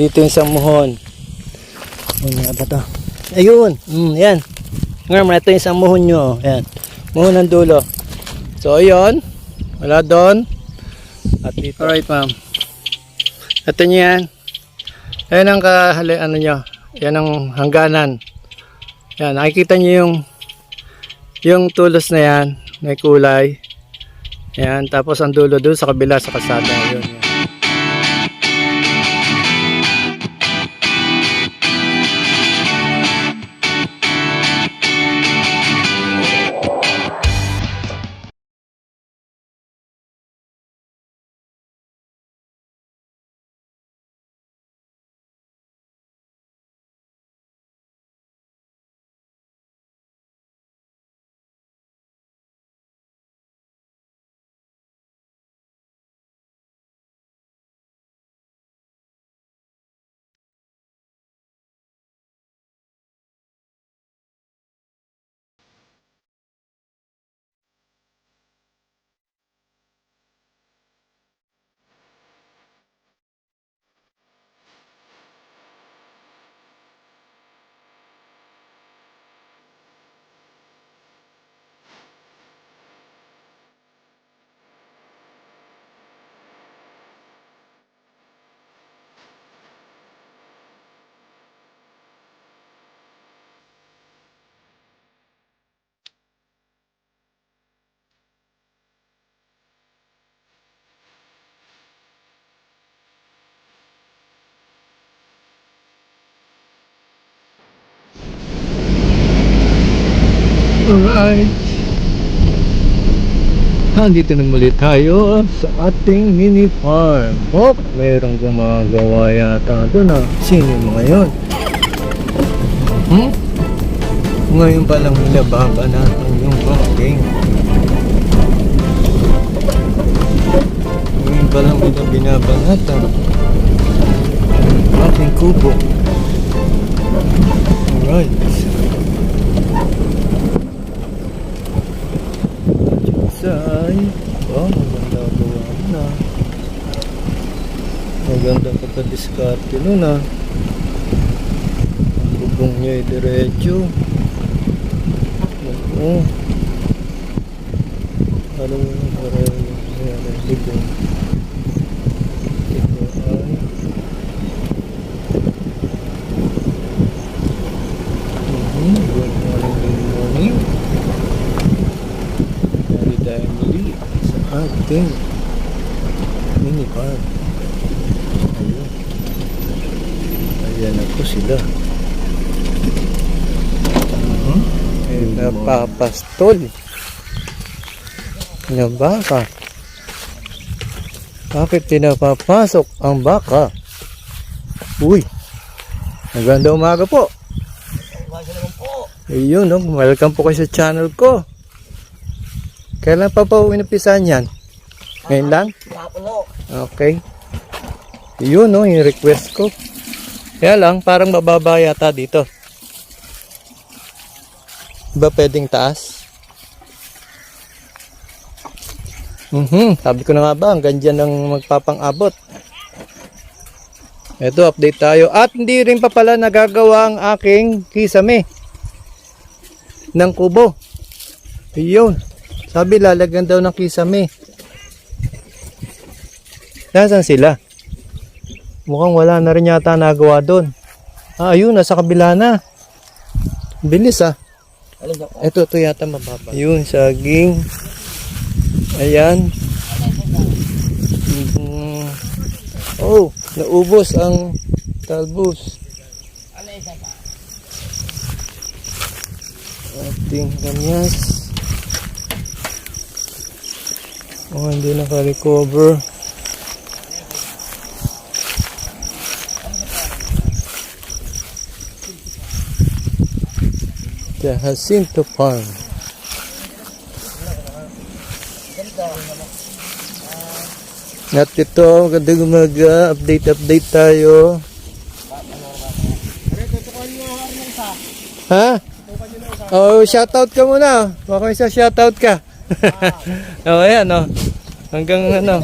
Dito yung isang muhon. Ano ba to? Ayun. Yan. Ngayon, ito yung isang muhon nyo. Yan. Muhon ng dulo. So, ayun. Wala doon. At dito. Alright, ma'am. Ito nyo yan. Ayan ang ano nyo. Yan ang hangganan. Yan. Nakikita nyo yung tulos na yan. May kulay. Yan. Tapos ang dulo doon sa kabila sa kalsada. Ayun. Yan. Alright. Nandito na muli tayo sa ating mini farm. Oh, mayroong gumagawa yata doon ah. Sino yung mga yun? Ngayon pa lang nilababa natin yung parking. Ngayon pa lang nila binabanatan ang ating kubo. Alright. Maganda gawa na. Maganda pagka-discarte nun ah. Ang bubong niya ay diretso. Oo. Parang bubong. Ito ay good morning. Dahil muli sa ating mini farm. Ayun. Ayan ako sila. Napapastol na baka. Bakit pinapapasok ang baka? Uy, maganda umaga po. Ayun, no? Welcome po kayo sa channel ko. Kailan pa inapisan yan? Ngayon lang? Okay. Yun no, yung request ko. Kaya lang, parang mababa yata dito. Diba pwedeng taas? Sabi ko na nga ba, hanggang dyan ang magpapang-abot. Ito, update tayo. At hindi rin pa pala nagagawa ang aking kisame ng kubo. Yun. Sabi lalagyan daw ng kisame. Nasaan sila? Mukhang wala na rin yata nagawa doon. Ayun, nasa kabila na. Bilis ah. Ito yata mababa. Yun, saging. Ayan. Oh, naubos ang talbos. Ating kamyas. Oh, hindi naka-recover. The Jacinto Farm. At ito, magandang mag-update tayo. Ha? Oh, shoutout ka muna. Baka isa shoutout ka. Oh, ayan, oh. Hanggang ano.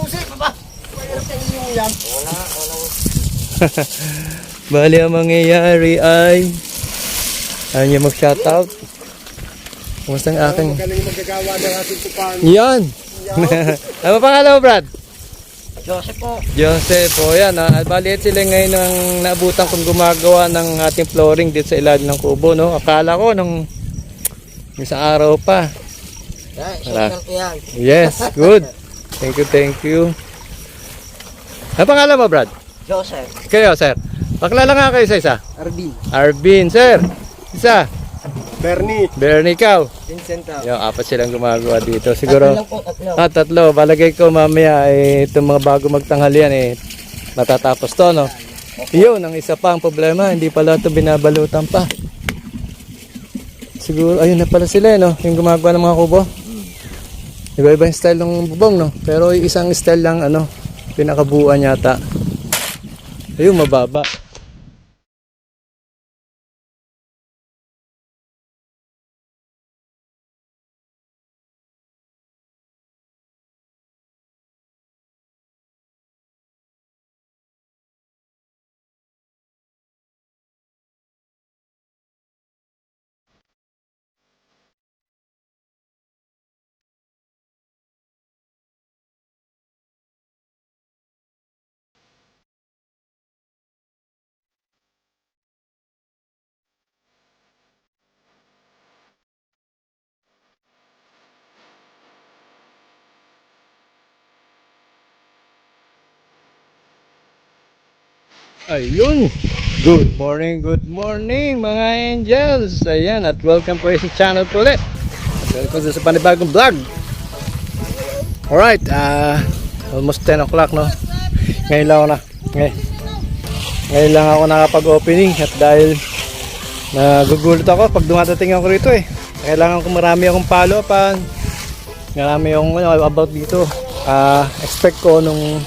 Bali ang mangyayari ay ayaw niya mag-shoutout. Kumusta ang aking... Magaling magagawa ng ating tupan. Yan! Ano pangalan mo, Brad? Joseph po. Joseph, o yan. Bali sila ngayon ang naabutan kong gumagawa ng ating flooring dito sa ilalim ng kubo. No? Akala ko nung isang araw pa. Yan. Yes, good. Thank you, thank you. Ano pangalan mo, Brad? Joseph. Kayo, sir. Pakilala nga kayo sa isa. Arvin. Arvin, sir. Isa. Bernie. Bernie, ikaw. Vincent. Yung apat silang gumagawa dito. Siguro, Tatlo. tatlo. Balagay ko mamaya, itong mga bago magtanghalian, matatapos to, no? Yun, ang isa pa ang problema. Hindi pala ito binabalutan pa. Siguro, ayun na pala sila, no? Yung gumagawa ng mga kubo. Iba-iba yung style ng bubong, no? Pero isang style lang, pinakabuuan yata. Ayun, mababa. Ayun. Good morning mga angels. Ayan, at welcome po sa channel po ulit. Welcome sa panibagong vlog. Alright, almost 10 o'clock, no? Ngayon lang ako ngayon lang ako nakapag-opening. At dahil nagugulat ako pag dumadating ako rito kailangan ko marami akong follow-upan. Marami akong about dito. Expect ko nung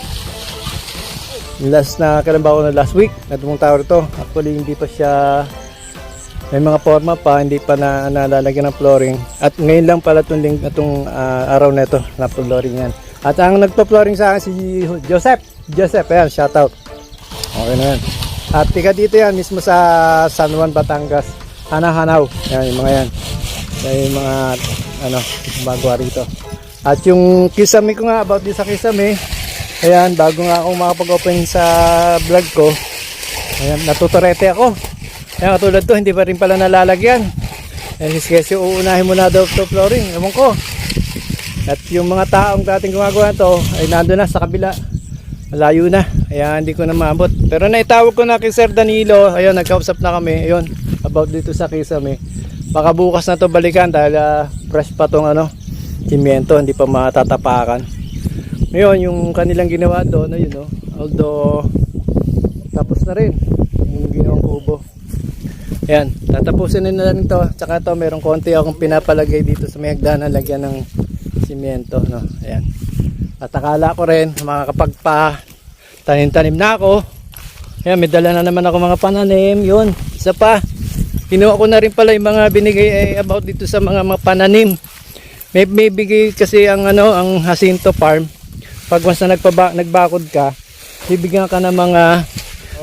kailan ba ako na last week na pumunta ako rito. Actually hindi pa siya, may mga forma pa, hindi pa nalalagyan ng flooring. At ngayon lang pala itong araw na ito na flooring yan. At ang nagpa-flooring sa akin si Joseph. Ayan, shoutout. Okay na yan. At tika dito yan mismo sa San Juan, Batangas. Hanaw. Yan yung mga yan. Yan yung mga gumagawa rito. At yung kisame ko nga about din sa kisame. Ayan, bago nga ako makapag-open sa vlog ko, ayan, natuturete ako. Ayan, katulad to, hindi pa rin pala nalalagyan. Ayan, kasi uunahin mo na daw to flooring, ewan ko. At yung mga taong dating gumagawa to, ay nandun na sa kabila. Malayo na, ayan, hindi ko na maabot. Pero naitawag ko na kay Sir Danilo, ayun, nagkausap na kami, ayun, about dito sa kisame. Baka bukas na to balikan dahil fresh pa tong simyento, hindi pa matatapakan. Ngayon, yung kanilang ginawa doon, although tapos na rin yung ginawang kubo. Ayan, tatapusin na lang ito. Tsaka ito, merong konti akong pinapalagay dito sa may hagdanan, lagyan ng simyento, no? Ayan. At akala ko rin, makakapagpa-tanim-tanim na ako. Ayan, may dala na naman ako mga pananim. Yun, isa pa. Kinuha ko na rin pala yung mga binigay about dito sa mga pananim. May bigay kasi ang Jacinto Farm. Pag once na nagbakod ka, bibigyan ka ng mga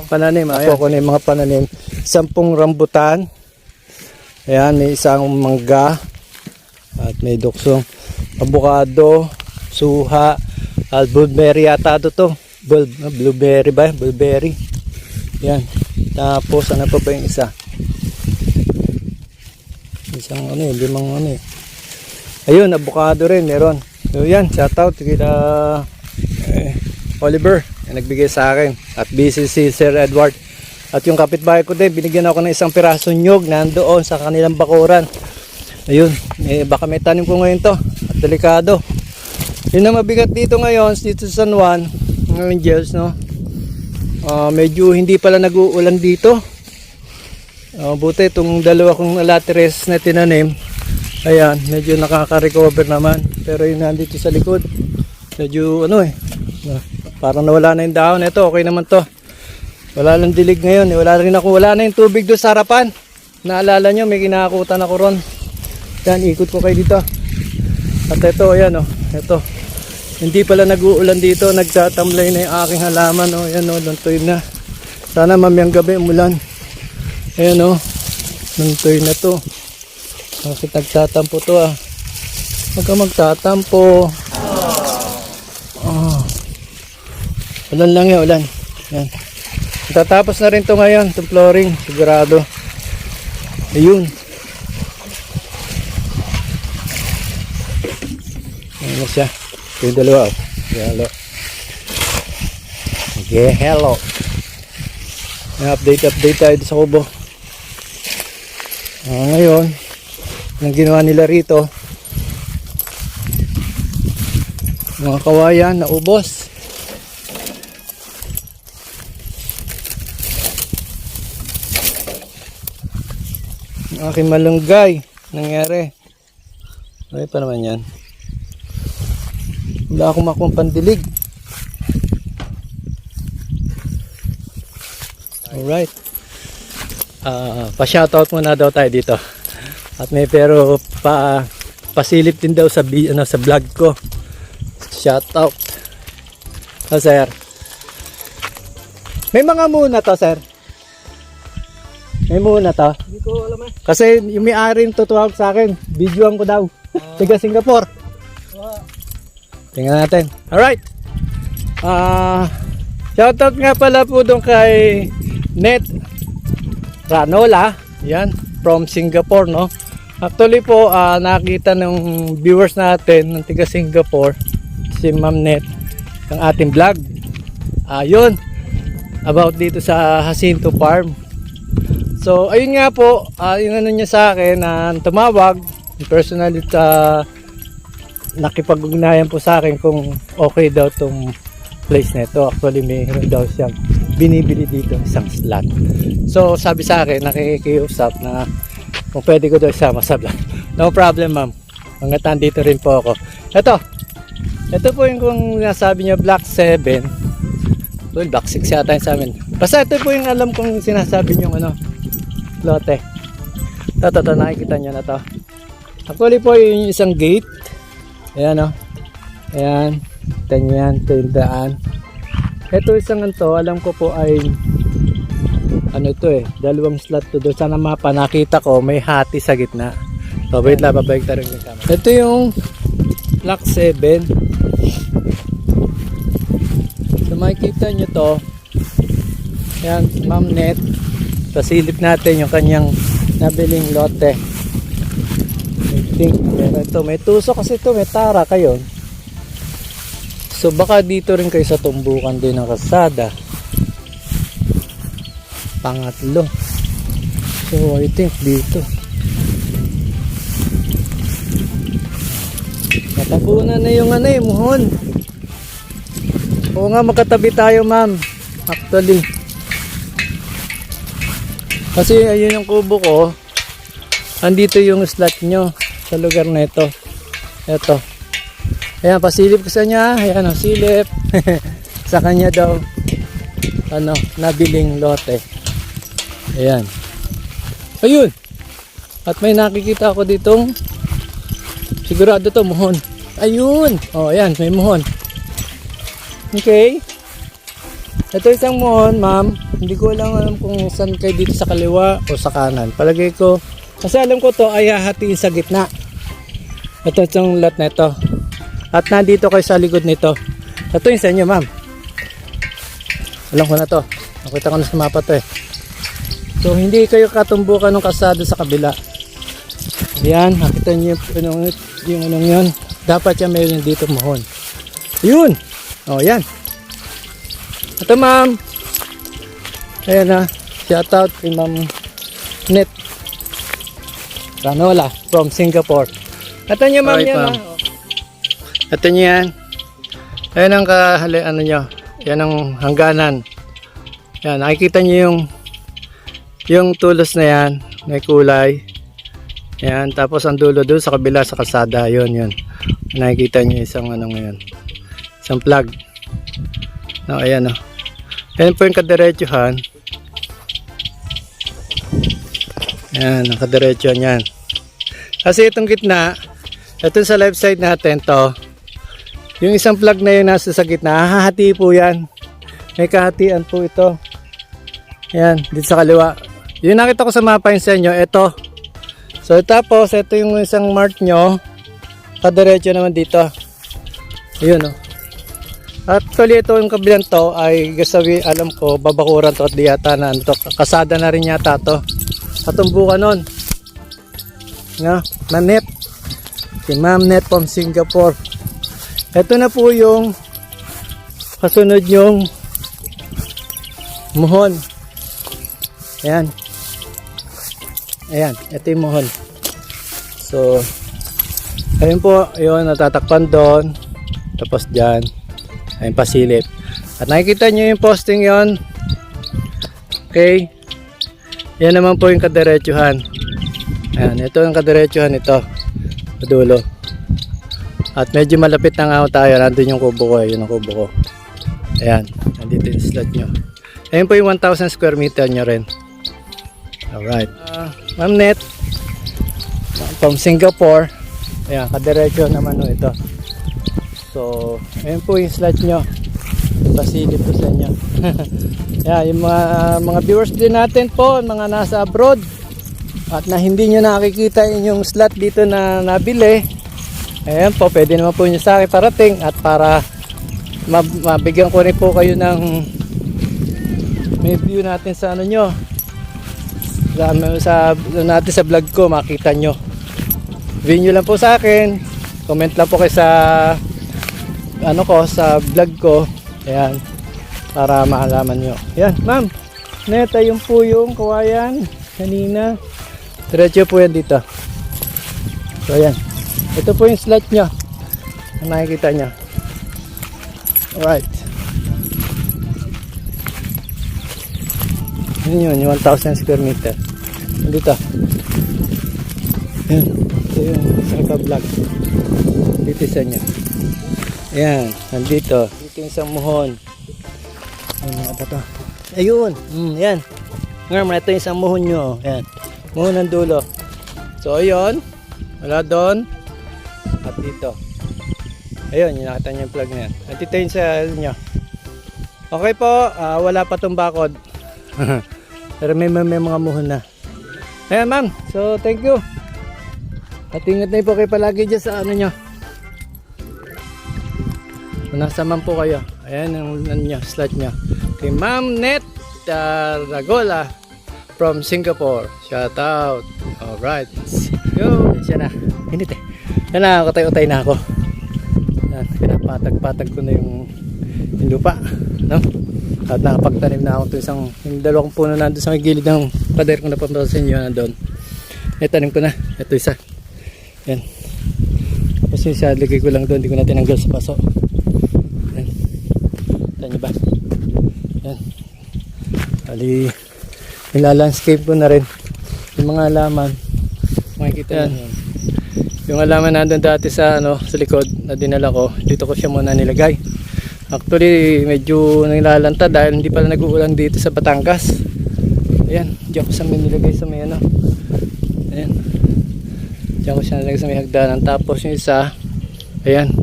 pananim. Ako ko na yung mga pananim. 10 rambutan. Ayan, may isang mangga. At may duksong avocado, suha, blueberry yata to. Blueberry ba? Blueberry. Ayan. Tapos, ano pa ba yung isa? Isang limang Ayun, avocado rin, meron. So yan, shoutout kila Oliver, yung nagbigay sa akin. At busy si Sir Edward. At yung kapitbahay ko din, binigyan ako ng isang pirasong nyug nandoon sa kanilang bakuran. Ayun, baka may tanim ko ngayon to. At delikado. Yun ang mabigat dito ngayon, dito sa San Juan, ng Angels, no? Medyo hindi pala nag-uulan dito. Buti itong dalawa kong lateres na tinanim. Ayan, medyo nakaka-recover naman. Pero yun nandito sa likod, medyo parang nawala na yung dahon. Ito, okay naman to. Wala lang dilig ngayon. Wala na yung tubig doon sa harapan. Naalala nyo, may kinakakutan ako ron. Yan, ikot ko kayo dito. At ito, ayan ito. Hindi pala nag-uulan dito. Nagtatamlay na yung aking halaman. Ayan, luntoy na. Sana mamayang gabi umulan. Ayan o. Nantoy na to. Bakit nagtatampo to ah? Huwag ka magtatampo. Ulan lang yan, ulan. Yan. Tatapos na rin to ngayon, itong flooring, sigurado. Ayun. Ano siya? Ito yung dalawa. Hello. Okay, hello. Update tayo sa kubo. Ngayon, ang ginawa nila rito, mga kawayan, naubos. Ang aking malunggay, nangyari. Ay pa naman yan. Wala akong makuha pandilig. Alright. Pa-shoutout muna daw tayo dito. At may pero pasilip din daw sa sa vlog ko. Shoutout. Sir. May mga muna to, sir. May muna to. Hindi ko alam eh. Kasi yung may-ari yung tutuwag sa akin. Videoan ko daw. Tiga Singapore. Tingnan natin. Alright. Shoutout nga pala po doon kay Net Ranola. Yan. From Singapore, no? Actually po, nakita ng viewers natin ng tiga Singapore, si Ma'am Net, ang ating vlog. Yun. About dito sa Jacinto Farm. So, ayun nga po, yung ano niya sa akin, tumawag, personally nakipag-ugnayan po sa akin kung okay daw tong place na ito. Actually, mayroon daw siyang binibili dito, isang slot. So, sabi sa akin, nakikiusap na kung pwede ko daw isama sa vlog. No problem, ma'am. Hanggat nandito rin po ako. Ito po yung kung nasabi niya Block 7. Well, Block 6 yata yung sa amin. Basta ito po yung alam kong sinasabi niyo ano, lote. Ito, nakikita niyo na to. Actually po yung isang gate. Ayan o. Ayan. Ganyan. Ito yung daan. Ito isang ito, alam ko po ay ano ito eh, dalawang slot to doon. Sana mapa, nakita ko may hati sa gitna. So wait lang, babalik tayo rin yung camera. Ito yung Block 7. So makikita nyo to. Ayan, Ma'am Net. Pasilip natin yung kanyang nabiling lote. I think, ito, may tuso kasi ito, may tara kayo. So baka dito rin kayo sa tumbukan din ng kalsada. Pangatlo. So I think dito. Natabunan na yung ano eh, muhon. Oo nga, magkatabi tayo, ma'am. Actually. Kasi ayun yung kubo ko. Andito yung slot nyo sa lugar na ito. Ito. Ayan, pasilip ko sa niya. Ayan, silip. Sa kanya daw, ano, nabiling lote. Ayan. Ayun. At may nakikita ako ditong sigurado to, muhon. Ayun. Oh, ayan, may muhon. Okay. Ito isang muhon, ma'am. Hindi ko alam kung saan kayo dito sa kaliwa o sa kanan. Palagay ko, kasi alam ko to ay hahatiin sa gitna. Ito itong lot na ito. At nandito kayo sa likod nito. Ito yung sa inyo, ma'am. Alam ko na to. Nakita ko na sa mapa to eh. So, hindi kayo katumbukan ng kalsada sa kabila. Yan, nakita nyo yung anong yun. Dapat yan mayroon dito muhon. Yun! O, yan. Ito, ma'am. Ayan na. Shout out kay Ma'am Net Ranola from Singapore. Ito nyo, ma'am, yan, ma'am. Ito nyo yan. Ayan ang ano nyo. Yan ang hangganan. Yan, nakikita nyo yung tulos na yan. May kulay. Yan, tapos ang dulo doon sa kabila sa kalsada. Yun. Nakikita nyo isang ano ngayon. Isang plug. No, ayan o. Ayan po yung kadiretsuhan. Ayan, ang kadiretsuhan yan. Kasi itong gitna, ito sa left side natin to. Yung isang plug na yun nasa sa gitna, hahati po yan. May kahatian po ito. Ayan, dito sa kaliwa. Yung nakita ko sa mapa yun sa inyo, ito. So tapos, ito yung isang mark nyo. Kadiretso naman dito. Ayun, oh. Actually, ito yung kabilang to ay gasawi, alam ko, babakuran to at di yata na ano to. Kasada na rin yata to. Katumbukan nun. Nga, Ma'am Net. Si Ma'am Net from Singapore. Ito na po yung kasunod yung muhon. Ayan. Ayan, ito yung muhon. So, ayun po, yun, natatakpan doon. Tapos dyan, ayun pasilip. At nakikita nyo yung posting yon. Okay. Yan naman po yung kadiretsuhan. Ayan, ito yung kadiretsuhan ito. Padulo. At medyo malapit na nga ako tayo. Nandun yung kubo ko. Yun ang kubo ko. Ayan, nandito yung slot nyo. Ayun po yung 1,000 square meter nyo rin. Alright. Ma'am Net from Singapore. Ayan, kadiretso naman o ito. So, ayun po yung slot nyo. Pasilip po sa inyo. Ayan, yung mga viewers din natin po, mga nasa abroad at na hindi nyo nakikita yung slot dito na nabili. Ayan po, pwede naman po nyo sa akin parating at para mabigyan ko rin po kayo ng may view natin sa ano nyo. Natin sa vlog ko, makita nyo. View nyo lang po sa akin. Comment lang po kayo sa ano ko, sa vlog ko. Ayan, para maalaman nyo. Ayan, ma'am. Neta, yung po yung kawayan kanina. Diretso po yan dito. So, ayan. Ito po yung slot nyo. Ang nakikita nyo. Alright. Yun yung 1,000 square meter. Dito. Ayan. Ito yung isang ka-vlog. Dito sa inyo. Ayan. Nandito. Dito yung isang muhon. Ayan. Ito to. Ayun. Ayan. Ngayon, ito yung isang muhon nyo. Ayan. Muhon ng dulo. So, ayun. Wala doon. At dito. Ayun. Yung nakita nyo yung plug na yan. At ito yung sa inyo. Okay po. Wala pa itong bakod. Pero may mga muhon na. Ayan, ma'am. So, thank you. At ingat na po kayo palagi dyan sa ano nyo. Nasa man po kayo. Ayan ang ano nyo, slot nyo. Kay Ma'am Net Ragola from Singapore. Shout out. Alright. Yo. Siya na. Hinit eh. Yan na, katay-utay na ako. Yan, pinapatag-patag ko na yung lupa. No? At nakapagtanim na ako ito yung dalawang puno na doon sa may gilid ng pader kong napapasok sa inyo nandun. Tanim ko na. Ito isa. Yan. Tapos yung isa, ligay ko lang doon. Hindi ko na tinanggal sa paso. Yan. Kita nyo ba? Yan. Bali, nila-landscape ko na rin. Yung mga halaman. Makikita yan. Yung halaman nandun dati sa, sa likod na dinala ko. Dito ko siya muna nilagay. Actually, medyo nilalanta dahil hindi pala nag-uulan dito sa Batangas. Ayan, diyan ko sa may nilagay sa may ano. Ayan. Diyan ko siya nilagay sa may hagdanan. Tapos yung isa, ayan,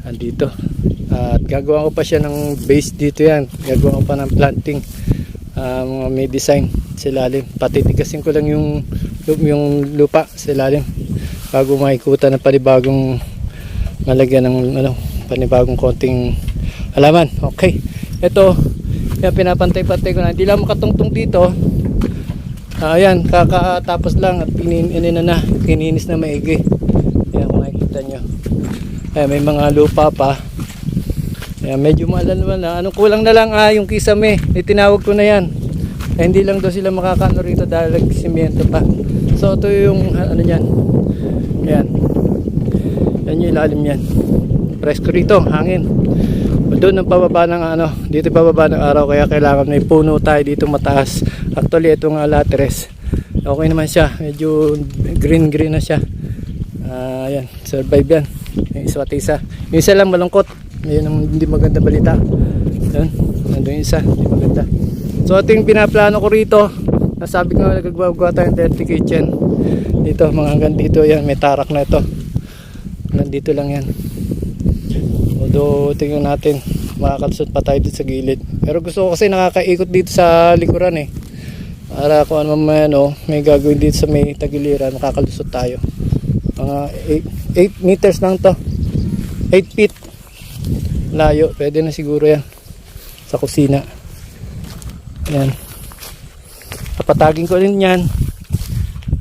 andito. At gagawa ko pa siya ng base dito yan. Gagawa ko pa ng planting. Mga may design sa ilalim. Patitigasin ko lang yung lupa sa ilalim. Bago makikuta ng panibagong malagyan ng panibagong konting halaman. Okay. Ito, kaya pinapantay-pantay ko na. Hindi lang makatungtong dito. Ayan, kakatapos lang at kininis na maigi. Ayan, kung makikita nyo. Ayan, may mga lupa pa. Ayan, medyo maalan na. Anong kulang na lang, yung kisame. Itinawag ko na yan. Hindi lang daw sila makakano rito dahil nagsimyento pa. So, ito yung ano yan. Ayan. Yan yung ilalim yan. Presko rito, hangin. Doon ang pababa ng dito pababa ng araw kaya kailangan may puno tayo dito mataas. Actually itong lateres. Okay naman siya, medyo green na siya. Ayan, survive yan. Yung isa. Yung isa lang malungkot. Yun ang hindi maganda balita. Ayan, nandun yung isa, hindi maganda. So ito yung pinaplano ko rito. Nasabi ko nagagawa tayo ng dirty kitchen. Dito, mga hanggang dito yan, may tarak na ito. Nandito lang yan. Although tingnan natin makakalusot pa tayo dito sa gilid. Pero gusto ko kasi nakakaikot dito sa likuran eh. Para kung ano man may gagawin dito sa may tagiliran, makakalusot tayo. Mga 8 meters lang to. 8 feet. Layo. Pwede na siguro yan. Sa kusina. Ayan. Kapatagin ko rin yan.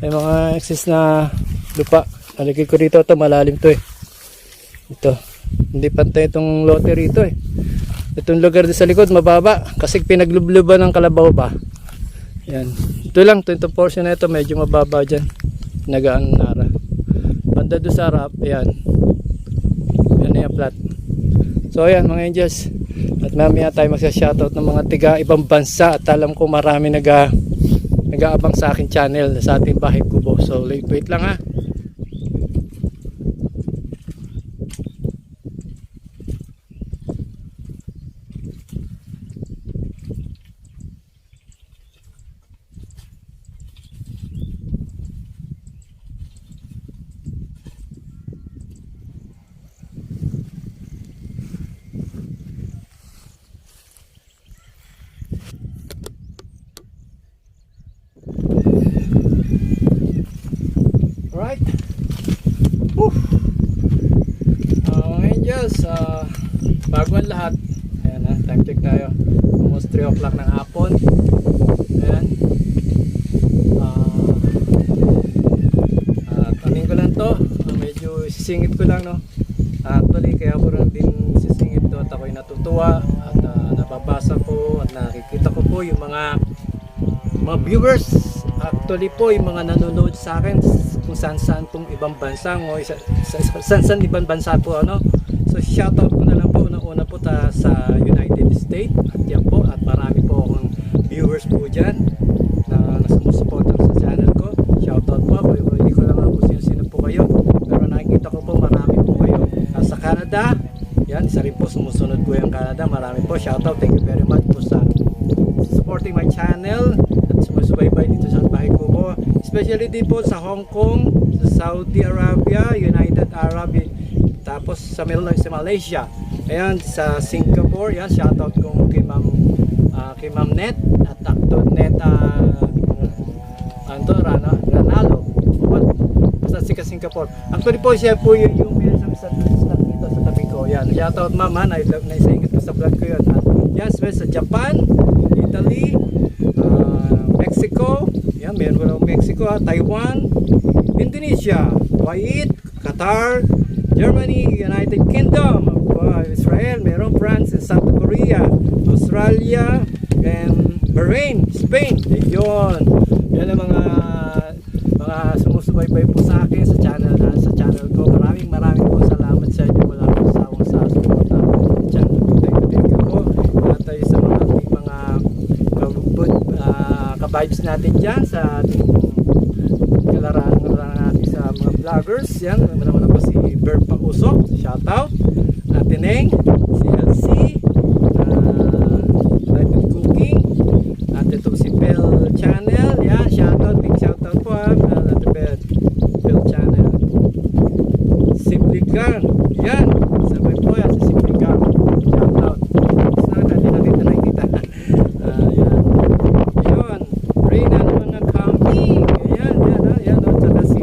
May mga excess na lupa. Nalagay ko rito. Ito malalim to eh. Ito. Hindi pantay itong lote rito eh. Itong lugar din sa likod mababa. Kasi pinaglubluban ng kalabaw ba. Yan. Ito lang, ito portion na ito medyo mababa dyan. Nagaan nara. Banda doon sa harap, ayan. Yan na yung flat. So ayan mga angels. At mamaya tayo magsa-shoutout ng mga tiga ibang bansa. At alam ko marami nag-aabang sa akin channel sa ating Bahay Kubo. So wait lang ha. Alright. Mga angels, bago ang lahat, ayan ha, time check tayo. Almost 3 o'clock ng hapon. Ayan. Tanin ko lang to. Medyo sisingit ko lang no. Actually, kaya ko rin din sisingit to at ako'y natutuwa at nababasa ko at nakikita ko po yung mga viewers. Actually po, yung mga nanonood sa akin kung saan pong ibang bansa o saan ibang bansa po ano. So shoutout ko na lang po una po sa United States at yan po at marami po akong viewers po dyan na sumusuporta sa channel ko. Shoutout po ako, hindi ko lang kung sino po kayo pero nakikita ko po marami po kayo sa Canada. Yan, isa rin po sumusunod po yung Canada. Marami po, shoutout, thank you very much po sa supporting my channel at sumusubaybay dito sa Bahay Kubo, especially din po sa Hong Kong, sa Saudi Arabia, United Arab, tapos sa Malaysia, ayan, sa Singapore. Yan, shoutout ko kay Ma'am Net at Actor Net Ranalo, basta si Singapore. Actually po siya po yung sa dito sa tabi ko. Yan, shoutout ma'am, naisingit ko sa vlog ko yun. Yes, sa Japan, Italy, Mexico, yan, meron ko Mexico, Taiwan, Indonesia, Kuwait, Qatar, Germany, United Kingdom, Israel, meron France, South Korea, Australia, and Bahrain, Spain. Ayun. Yan ang mga sumusubaybay po sa akin sa channel ko. Maraming po salamat sa inyo. Wala po sa suporta channel ko. Thank you po. At tayo sa mga ka-vibes natin dyan sa ating kalaraan natin sa mga vloggers. Yan, naman po si Bert Pausok, shoutout. Ate Neng, si LC, Private Cooking, at ito si Bell Channel. Yan, shoutout, big shoutout po Ate Bell Channel. Simply Gun, yan, sabay po yan si Simply Gun, shoutout. Sana hindi nakita. Yan, yun, Reyna naman ng camping. Yan, tsaka si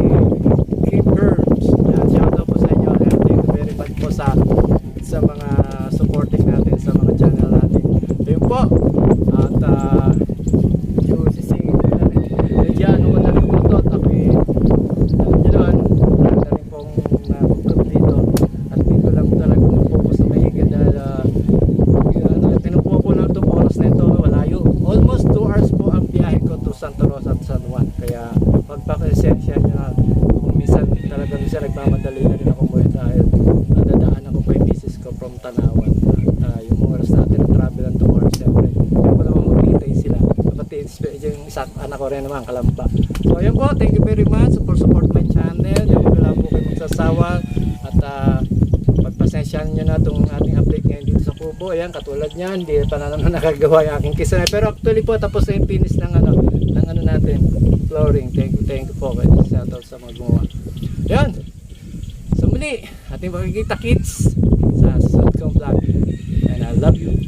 Kim Burns. Yan, shoutout po sa inyo. Yan, thank you very much po sa mga supporting natin sa mga channel natin. Ayun po. At yung sisingin ko yan. Medyo ko na rin po ito. At ako'y gano'n. Na rin pong nakutot dito. At dito lang talaga focus na mahigit dahil tinupuha ko lang itong oras na ito. Malayo. Almost 2 hours po ang biyahe ko to Santa Rosa at San Juan. Kaya magpaka-esensya nyo na kung minsan nagmamadali na rin ako mo dahil nadadaan ako pa yung business ko from Tanawan. Yung oras natin travel ang 2 hours siyempre. Kaya ko naman maghintay sila. Pati yung isa anak ko rin naman Kalamba. So ayun po, thank you very much for support my channel. Yung wala po kayo magsasawa at pagpasensyahan nyo na itong ating update ngayon dito sa Kubo. Ayan, katulad nyan, hindi pa na naman nakagawa yung aking kisame. Pero actually po, tapos na yung finish ng ano natin, flooring. Thank you po kayo. Shoutout sa mga gumawa. Ayan. So muli, ating makikita kids sa susunod kong vlog. And I love you.